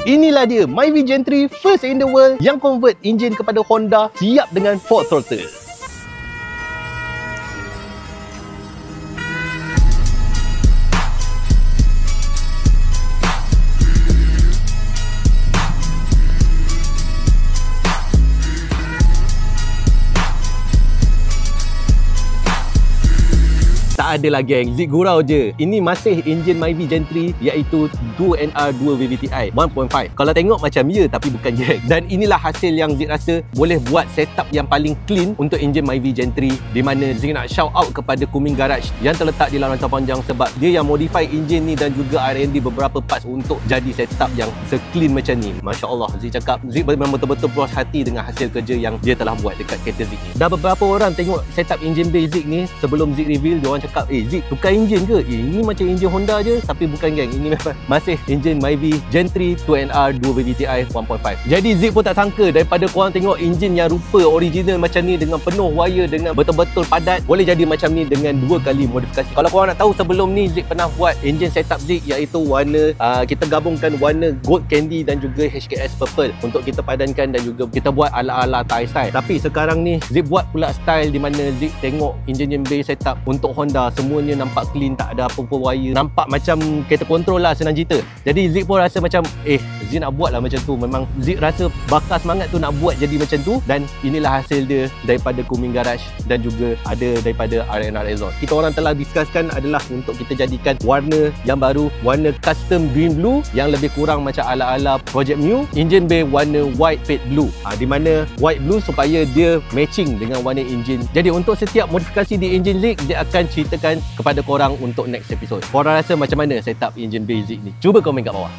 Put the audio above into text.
Inilah dia Myvi Gen 3 first in the world yang convert enjin kepada Honda, siap dengan 4 throttle. Tak ada lah geng, Zik gurau je. Ini masih enjin Myvi Gen 3 iaitu 2NR 2 VVTi 1.5. Kalau tengok macam ya, tapi bukan geng. Dan inilah hasil yang Zik rasa boleh buat setup yang paling clean untuk enjin Myvi Gen 3, di mana Zik nak shout out kepada Kuming Garage yang terletak di Larancan Panjang, sebab dia yang modify enjin ni dan juga R&D beberapa parts untuk jadi setup yang se-clean macam ni. Masya Allah, Zik cakap Zik memang betul-betul puas hati dengan hasil kerja yang dia telah buat dekat kereta Zik ni. Dah beberapa orang tengok setup enjin base Zik ni sebelum Zik reveal, dia orang cakap, Zik tukar enjin ke? Ini macam enjin Honda je. Tapi bukan geng, ini memang masih enjin Myvi Gen 3 2NR 2 VVTi 1.5. Jadi Zik pun tak sangka, daripada korang tengok enjin yang rupa original macam ni dengan penuh wire, dengan betul-betul padat, boleh jadi macam ni dengan 2 kali modifikasi. Kalau korang nak tahu, sebelum ni Zik pernah buat enjin setup Zik iaitu warna kita gabungkan warna gold candy dan juga HKS purple untuk kita padankan dan juga kita buat ala-ala Thai style. Tapi sekarang ni Zik buat pula style di mana Zik tengok enjin base setup untuk Honda semuanya nampak clean, tak ada apa-apa wire, nampak macam kereta kontrol lah, senang cerita. Jadi Zik pun rasa macam Zik nak buat lah macam tu. Memang Zik rasa bakar semangat tu nak buat jadi macam tu, dan inilah hasil dia daripada Kuming Garage dan juga ada daripada R&R Exhaust. Kita orang telah discusskan adalah untuk kita jadikan warna yang baru, warna custom green blue yang lebih kurang macam ala-ala Project Mu. Engine bay warna white fade blue, di mana white blue supaya dia matching dengan warna engine. Jadi untuk setiap modifikasi di engine Zik, dia akan ceritakan kepada korang untuk next episode. Korang rasa macam mana setup engine basic ni? Cuba komen kat bawah.